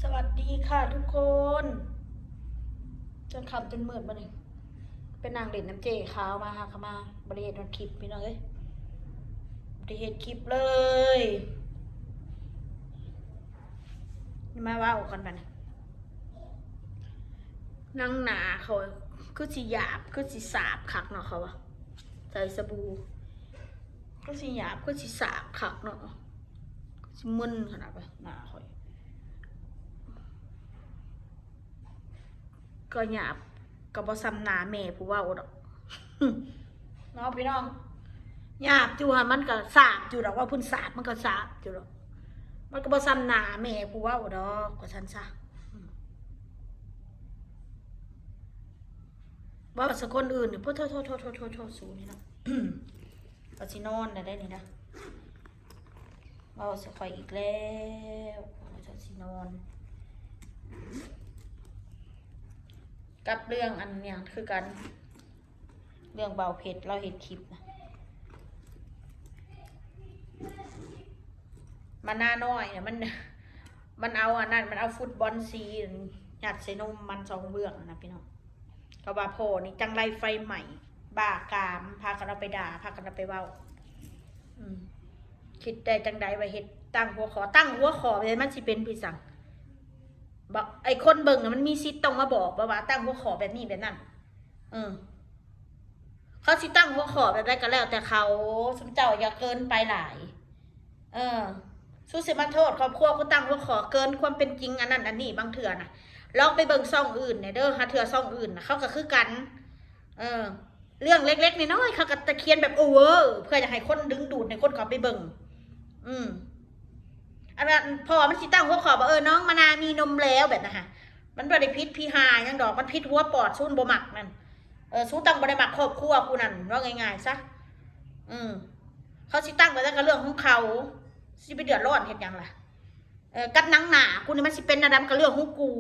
สวัสดีค่ะทุกคน จนคำจนมืดมาเลยเป็นนางเด่นน้ำเจขาวมาค่ะเขามาบริเวณคลิปพี่น้องเอ้ยบริเวณคลิปเลยมาว่ากันไปนะนางหนาเขาคือสีหยาบคือสีสาบคักเนาะเขาอะใส่สบู่ก็สีหยาบคือสีสาบคักเนาะสีมึนขนาดไปหนาเขาก็หยาบกับบอซัมนาแม่ผู้ว่าดอกน้องพี่น้องหยาบจูฮะมันก็สาบอยู่ดอกว่าพุ่นสาบมันก็สาบอยู่ดอกมันก็บอซัมนาแม่ผู้ว่าดอกก็ฉันซะว่าสักคนอื่นเนี่ยพวกโทษสูนี่นะก็สินอนได้นี่นะว่าสักไฟอีกแล้วจะสินอนกับเรื่องอันเนี่ยคือกันเรื่องเบาเพชรเราเห็นคลิปนะมันน่าน้อยเนี่ยมันเอาอันนั้นมันเอาฟุตบอลซีหยัดใส่นมมัน2เบื้องนะพี่น้องก็ว่าพ่อนี่จังไรไฟใหม่บ้ากามพากันเราไปด่าพากันเราไปเว้าคิดได้จังใดว่าเฮ็ดตั้งหัวขอเลยมันสิเป็นพี่สั่งบอกไอ้คนเบิ่งมันมีสิทธิ์ต้องมาบอกว่าตั้งหัวขอแบบนี้แบบนั้นเขาสิตั้งหัวขอแบบไรก็แล้ว แต่เขาสมเจ้าอย่าเกินไปหลายสู้สิมาโทษครอบครัวเขาตั้งหัวขอเกินความเป็นจริงอันนั้นอันนี้บางเถื่อนะลองไปเบิ่งซ่องอื่นเนี่ยเด้อหาเถื่อซ่องอื่นนะเขาก็คือกันเรื่องเล็กๆน้อยๆเขาก็ตะเคียนแบบโอเวอร์เพื่อจะให้คนดึงดูดในคนเขาไปเบิ่งอันนั้นพอมันสิตั้งหัวขอว่าน้องมานามีนมแล้วแบบนะฮะมันบริพิษพี่หายังดอกมันพิษหัวปอดสู้บ่หมักนั่นสู้ตั้งบริหมักครอบครัวกูนั่นว่าง่ายๆซะเขาสิตั้งไปแล้วก็เรื่องของเขาสิไปเดือดร้อนเห็นยังล่ะกับนังหนากูนี่มันสิเป็นระดับกับเรื่องของกู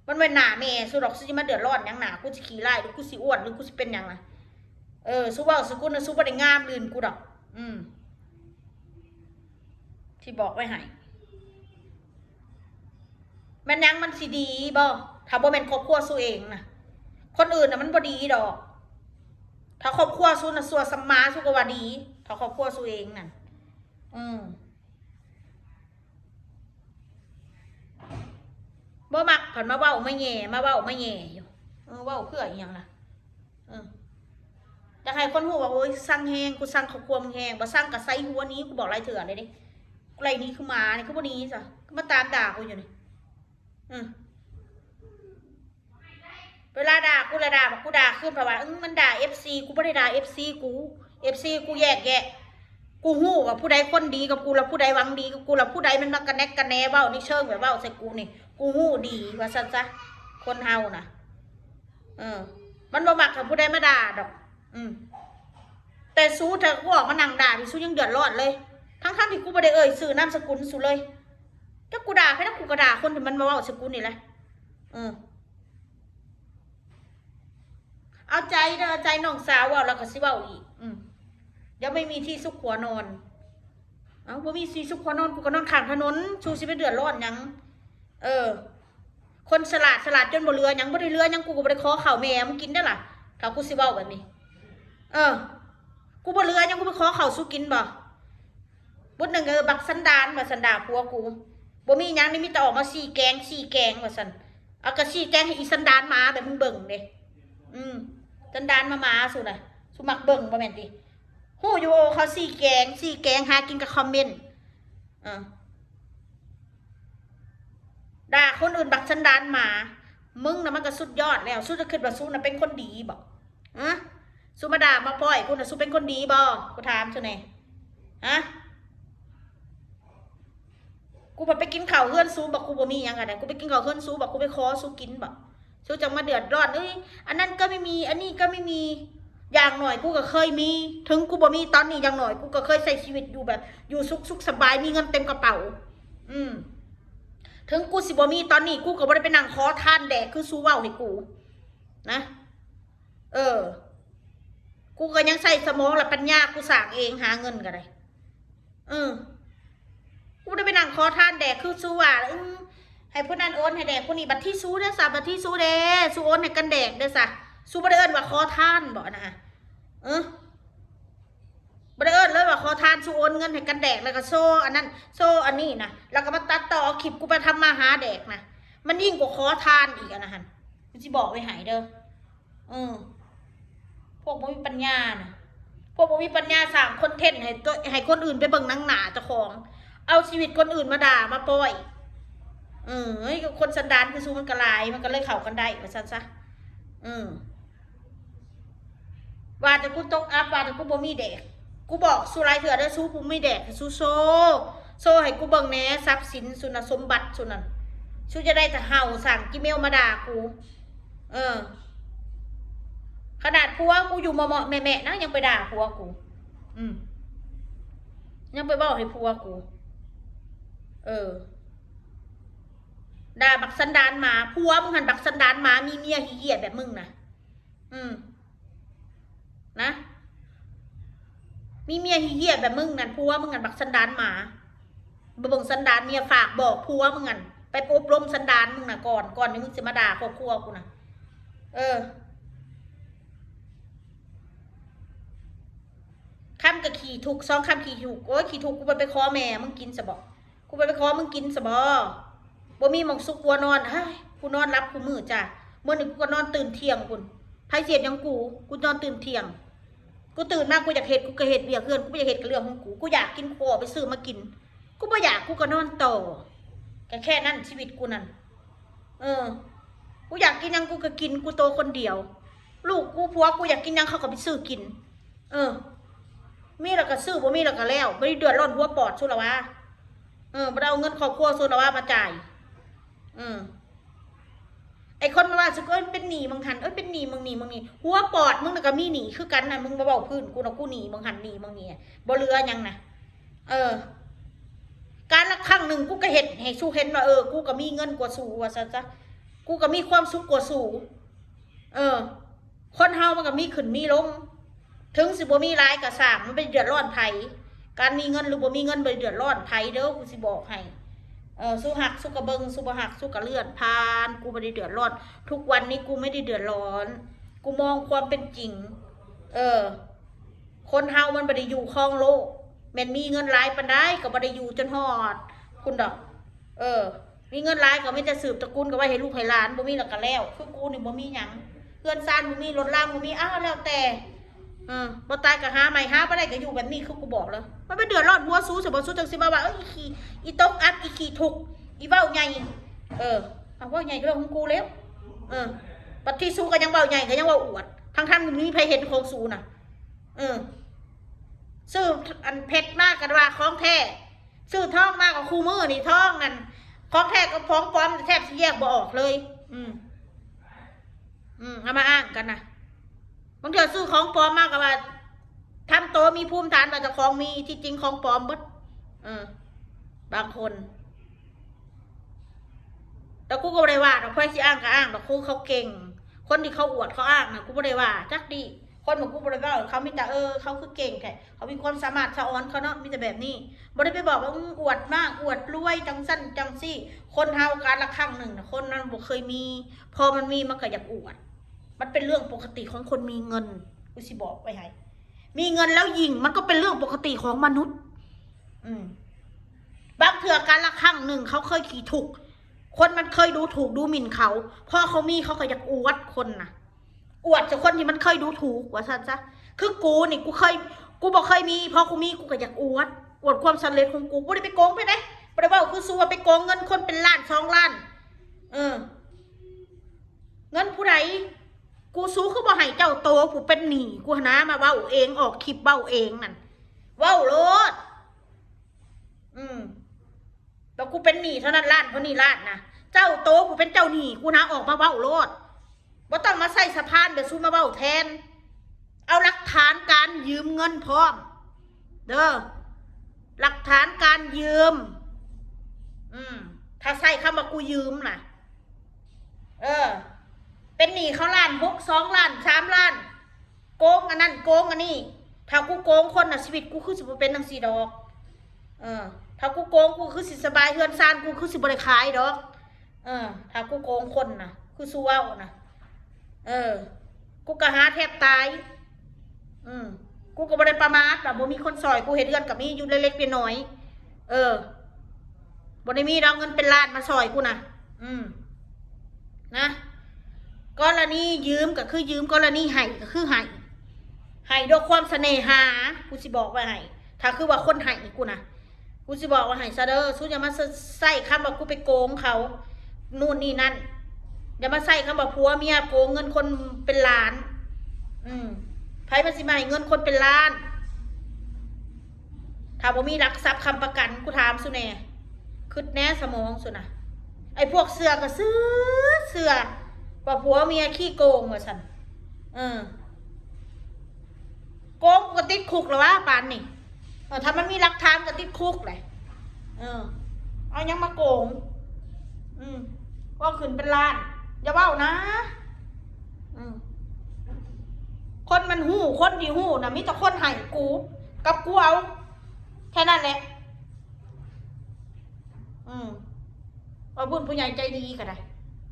มันเป็นหนาแม่สู้ดอกสิมาเดือดร้อนยังหนากูจะขี่ไล่หรือกูสิอ้วนหรือกูสิเป็นยังไงสู้ว่าสกุลนะสู้บ่ได้งามลื่นกูดอกที่บอกไว้ให้มันยังมันสิดีบ่ถ้าบ่เป็นครอบครัวสู้เองนะคนอื่นน่ะมันบ่ดีดอกถ้าครอบครัวสู้น่ะสัวสัมมาสู้ก็ว่าดีถ้าครอบครัวสู้เองนั่นบ่มักผ่านมาเว้ามาแย่อยู่เว้าเพื่ออีหยังล่ะอยากให้คนหูว่าโอ๊ยสั่งแหงกูสั่งข้าวควมแหงบ่สั่งกับไซหัวนี้กูบอกไรเถื่อเลยดิกูไรนี้คือมาเนี่ยคือวันนี้จ้ะก็มาตามด่ากูอยู่นี่เวลาด่ากูละด่าบอกกูด่าขึ้นเพราะว่ามันด่าFCกูไม่ได้ด่าFCกูแยกแยะกูหู้ว่าผู้ใดคนดีกับกูแล้วผู้ใดหวังดีกับกูแล้วผู้ใดมันมากระแนกกระแนเบ้านี่เชิงแบบเบ้าใส่กูนี่กูหู้ดีว่าซะจ้ะคนเฮาน่ะมันบ่มักกับผู้ใดมาด่าดอกแต่สู้เธอกูออกมานั่งด่าพี่สู้ยังเดือดร้อนเลยทั้งที่กูไม่ได้สื่อนามสกุลสู้เลยถ้ากูด่าแค่ถ้ากูกระด่าคนที่มันมาเว้าสกุลนี่แหละเอาใจเด้อใจน้องสาวว่าแล้วก็สิเว้าอีกเดี๋ยวไม่มีที่ซุกหัวนอนบ่มีที่ซุกหัวนอนกูก็นอนข้างถนนชูสิไปเดือดร้อนยังคนฉลาดจนบ่เรือยังบ่ได้เรือยังกูก็บ่ได้ขอข้าวแม่มึงกินได้ล่ะถ้ากูสิเว้าแบบนี้กูบ่เรือยังกูไปขอข้าวสู้กินบ่บุญหนึ่งบักสันดานว่าสันดาพัวกูบ่มียังนี่มีแต่ออกมา4 แกงว่าสันเอากระ4 แกงให้อีสันดานมาแบบมึงเบิ่งเด้สันดานมาสุน่ะสุมักเบิ่งบ่แม่นติฮู้อยู่เขา4 แกงหากินกับคอมเมนต์ด่าคนอื่นบักสันดานมามึงน่ะมันก็สุดยอดแล้วสุดจะคิดว่าสุน่ะเป็นคนดีบ่สุมาด่ามาพ่อยกูน่ะสุเป็นคนดีบ่กูถามซุแน่กูไปกินข้าวเฮือนซูบอกกูบ่มียังไงกูไปกินข้าวเฮือนซูบอกกูไปขอซูกินบอกซูจังมาเดือดร้อนอันนั้นก็ไม่มีอันนี้ก็ไม่มีอย่างหน่อยกูก็เคยมีถึงกูบ่มีตอนนี้อย่างหน่อยกูก็เคยใช้ชีวิตอยู่แบบอยู่สุขสบายมีเงินเต็มกระเป๋าถึงกูสิบ่มีตอนนี้กูก็บ่ได้ไปนั่งขอทานแดกคือซูเว้าให้กูนะกูก็ยังใส่สมองและปัญญากูสร้างเองหาเงินก็ได้กูได้ไปนั่งขอทานแดกคือสู้ว่าใ ให้ผู้นั้นโอนให้แดกผู้นี้บัตรที่ซู้เด้อสะบัตรที่ซู้เด้ซูโอนให้กันแดกเด้อสะซูบ่ได้เอิ้นว่าขอทานบ่นะฮะบ่ได้เอิ้นเลยว่าขอทานซูโอนเงินให้กันแดกแล้วก็โซ่อันนั้นโซ่อันนี้นะแล้วก็มาตัดต่อคลิปกูไปทำมาหาแดกนะมันยิ่งกว่าขอทานอีกนะฮะมันสิบอกไว้ให้เด้อพวกบ่มีปัญญานะพวกบ่มีปัญญาสร้างคอนเทนต์ให้คนอื่นไปเบิ่งหนังหนาเจ้าของเอาชีวิตคนอื่นมาด่ามาปล่อยคนสันดานคือสู้มันกระลายมันก็เลยเข้ากันได้ว่าซั่นซะว่าแต่กูตกอัพว่าแต่กูบ่มีแดกกูบอกสู้ไรเถื่อได้สู้กูไม่แดกสู้โซ่ให้กูเบิ่งแหน่ทรัพย์สินสุนสมบัติสุนันสู้จะได้แต่เห่าสั่งกิเมลมาด่ากูขนาดผัวกูอยู่เหมาะแม่ๆนะยังไปด่าผัวกูยังไปบอกให้ผัวกูด่าบักสันดานหมาผัวมึงหันบักสันดานหมามีเมียเหี้ยแบบมึงนะนะมีเมียเหี้ยแบบมึงนั่นผัวมึงหันบักสันดานหมาบ่งสันดานเมียฝากบอกผัวมึงหันไปอบรมสันดานมึงนะก่อนที่มึงจะมาด่าครอบครัวกูนะคำกับขี่ถูกสองคำขี่ถูกโอ้ยขี่ถูกกูไปคอแม่มึงกินสบกูไปคอมึงกินสบบ่มีหมองซุกวัวนอนเฮ้ยกูนอนรับกูมือจ้ะเมื่อหนึ่งกูก็นอนตื่นเที่ยงคุณไพ่เสียบยังกูนอนตื่นเที่ยงกูตื่นมากูอยากเห็ดกูก็เห็ดเบียร์เพื่อนกูไม่อยากเห็ดกับเรื่องของกูอยากกินโคไปซื้อมากินกูไม่อยากกูก็นอนต่อแค่นั้นชีวิตกูนั่นกูอยากกินยังกูก็กินกูโตคนเดียวลูกกูผัวกูอยากกินยังเขาก็ไปซื้อกินมีแล้วก็ซื้อบ่มีแล้วก็แล้วไม่ได้เดือดร้อนหัวปอดสุดละวะบ่ได้เอาเงินครอบครัวสุดละวะมาจ่ายไอคนมาว่าสึกเป็นหนีมึงหันเป็นหนีมึงนี่หัวปอดมึงน่ะก็มีหนีคือกันนะมึงมาเบาพื้นกูนะกูหนีมึงหันหนีมึงนี่บ่เรือยังนะการละครั้งหนึ่งกูก็เห็นให้สู้เห็นว่ากูก็มีเงินกว่าสู้ว่าซะกูก็มีความสุขกว่าสู้คนเฮามันก็มีขึ้นมีลงถึงสิบ่มีรายกระสามมันเป็นเดือดร้อนไผการมีเงินหรือบ่มีเงินเป็นเดือดร้อนไผเด้อกูสิบอกให้สู้หักสู้กระเบิงสู้บ่หักสู้กระเลื่อนผ่านกูไม่ได้เดือดร้อนทุกวันนี้กูไม่ได้เดือดร้อนกูมองความเป็นจริงคนเฮามันไม่ได้อยู่คลองโลกแม่นมีเงินหลายปานใดก็ไม่ได้อยู่จนฮอดคุณดอกมีเงินหลายก็ไม่จะสืบตระกูลก็ไว้ให้ลูกให้หลานบ่มีแล้วก็แล้วคือกูนี่บ่มีหยังเพื่อนซ่านบ่มีรถล่างบ่มีแล้วแต่บ่ตายก็หาใหม่หาบ่ได้ก็อยู่แบบนี้คือกูบอกแล้วมันเป็นเดือดร้อนหัวสู้สิบ่สู้จังสิมาว่าอีตกอัพอีขี้ทุกอีเว้าใหญ่เอาเว้าใหญ่ก็เรื่องของกูแล้วปฏิสู้ก็ยังเว้าใหญ่ก็ยังเว้าอวดทั้งๆมีใครเห็นของสู้น่ะซื้ออันเพชรมากกันว่าของแท้ซื้อทองมากกว่าคู่มือนี่ทองนั่นของแท้กับของปลอมแทบสิแยกบ่ออกเลยเอามาอ้างกันนะบางทีซื้อของปลอมมากกว่าทำโตมีภูมิฐานแต่จะของมีที่จริงของปลอมเบิดบางคนแต่กูก็ไม่ได้ว่าดอกค่อยสิอ้างก็อ้างดอกกูเขาเก่งคนที่เขาอวดเขาอ้างนะกูไม่ได้ว่าจักดีคนของกูไม่ได้ว่าเขามีแต่เขาคือเก่งแค่เขามีความสามารถสะออนเขาเนาะมีแต่แบบนี้ไม่ได้ไปบอกว่าอวดมากอวดรวยจังสั้นจังซี่คนเฮาการละครั้งหนึ่งคนนั้นบอกเคยมีพอมันมีมันก็อยากอวดมันเป็นเรื่องปกติของคนมีเงินกูสิบอกไว้ให้มีเงินแล้วยิงมันก็เป็นเรื่องปกติของมนุษย์บางเถื่อการละครั้งหนึ่งเขาเคยขี่ถูกคนมันเคยดูถูกดูหมิ่นเขาพอเขามีเขาก็อยากอวดคนนะอวดจากคนที่มันเคยดูถูกว่าซั่นซะคือกูนี่กูบอกเคยมีพอกูมีกูก็อยากอวดความสำเร็จของกูไม่ได้ไปโกงไปได้ไม่ได้ว่าคือสู้ว่าไปโกงเงินคนเป็นล้าน2 ล้านเงินผู้ใดกูสู้คือบ่ให้เจ้าโตผู้เป็นหนี้กูนะมาเว้าเองออกคลิปเว้าเองนั่นเว้าโลดแต่กูเป็นหนี้เท่านั้นล้านเท่านี้ล้านนะเจ้าโตกูเป็นเจ้าหนี้กูนะออกมาเว้าโลดบ่ต้องมาใส่สะพานเดี๋ยวสู้มาเว้าแทนเอาหลักฐานการยืมเงินพร้อมเด้อหลักฐานการยืมถ้าใส่คำว่ากูยืมน่ะเป็นหนี้เขาล้าน6 2 ล้าน 3 ล้านโกงอันนั้นโกงอันนี้ถ้ากูโกงคนน่ะชีวิตกูคือสิบ่เป็นจังซี่ดอกถ้ากูโกงกูคือสิสบายเฮือนซานกูคือสิบ่ได้ขายดอก ถ้ากูโกงคนนะคือสู้เอานะกูก็หาแทบตายกูก็บ่ได้ประมาทบ่มีคนซอยกูเฮ็ดเรือนกับมีอยู่เล็กๆน้อยๆบ่ได้มีดอกเงินเป็นล้านมาซอยกูนะนะกรณียืมก็คือยืมกรณีให้ก็คือให้ด้วยความเสน่หากูสิบอกว่าให้ถ้าคือว่าคนให้กูนะกูสิบอกว่าให้ซะเด้อสู้อย่ามาใส่คำว่ากูไปโกงเขานู่นนี่นั่นอย่ามาใส่คำว่าผัวเมียโกงเงินคนเป็นล้านไผมันสิมาให้เงินคนเป็นล้านถ้าบ่มีหลักทรัพย์คำประกันกูถามสุแน่คิดแน่สมองสุนะไอ้พวกเสือก็เสือว่าผัวเมียขี้โกงว่าฉันโกงก็ติดคุกแล้ววะปานนี่ถ้ามันมีหลักฐานก็ติดคุกเลยเอายังมาโกงว่าขึ้นเป็นล้านอย่าเว้านะคนมันหู้คนที่หู้นะมิแต่คนให้กูกับกูเอาแค่นั้นแหละว่าบุญผู้ใหญ่ใจดีก็ได้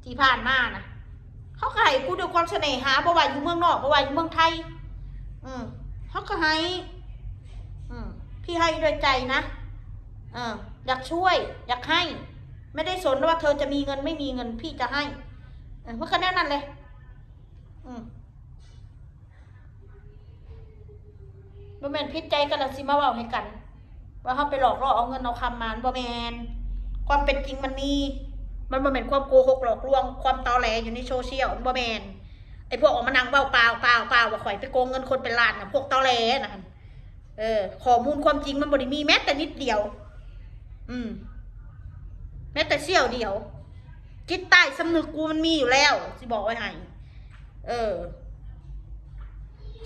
ที่ผ่านมานะเขาก็ให้กูด้วยความเสน่หาบ่ว่าอยู่เมืองนอกบ่ว่าอยู่เมืองไทยเขาก็ให้พี่ให้ด้วยใจนะอยากช่วยอยากให้ไม่ได้สนว่าเธอจะมีเงินไม่มีเงินพี่จะให้เพราะแค่นั้นเลยบ่แม่นพิษใจกันละสิมาเว้าให้กันว่าเขาไปหลอกล่อเอาเงินเอาคำมาบ่แม่นความเป็นจริงมันบ่แม่นความโกหกหลอกลวงความตอแหลอยู่ในโซเชียลบ่แม่นไอ้พวกออกมานั่งเว้าเปล่าว่าข่อยไปโกงเงินคนเป็นล้านน่ะพวกตอแหลน่ะข้อมูลความจริงมันบ่ได้มีแม้แต่นิดเดียวแม้แต่เสี้ยวเดียวจิตใต้สำนึกกูมันมีอยู่แล้วสิบอกไว้ให้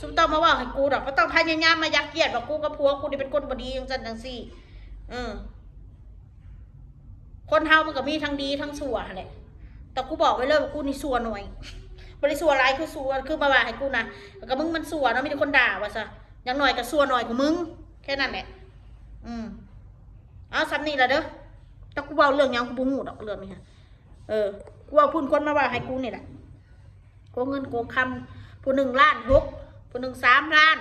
ซุมต้องมาว่าให้กูดอกก็ต้องพยายามมายักเยียดว่ากูกับผัวกูนี่เป็นคนบ่ดีจังซี่คนเฮามันก็มีทั้งดีทั้งชั่วแหละแต่กูบอกไว้เลยว่ากูนี่ชั่วหน่อยบ่ได้ชั่วหลายคือชั่วคือมาว่าให้กูนะแล้วก็มึงมันชั่วเนาะมีแต่คนด่าว่าซะอย่างน้อยก็ชั่วหน่อยกว่ามึงแค่นั้นแหละเอาซ้ำนี่ล่ะเด้อแต่กูเว้าเรื่องหยังกูบ่ฮู้ดอกเรื่องนี้ฮะกูเอาพุ่นคนมาว่าให้กูนี่แหละโกงเงินโกงคำผู้1 ล้าน 6ผู้1 3 ล้าน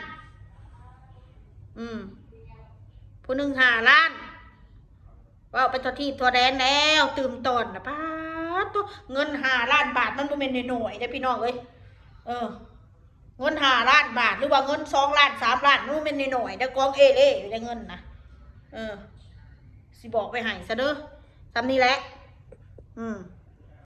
ผู้1 5 ล้านว่าไปทั่วที่ทั่วแดนแล้วตื่มตอนนะป้าตัวเงิน5 ล้านบาทมันบ่แม่นน้อยๆเด้อพี่น้องเอ้ยเงิน5 ล้านบาทหรือว่าเงิน2 ล้าน3 ล้านมันบ่แม่นน้อยๆเด้อกองเอเล่ได้เงินนะสิบอกไปให้ซะเด้อซ้ำนี้แหละ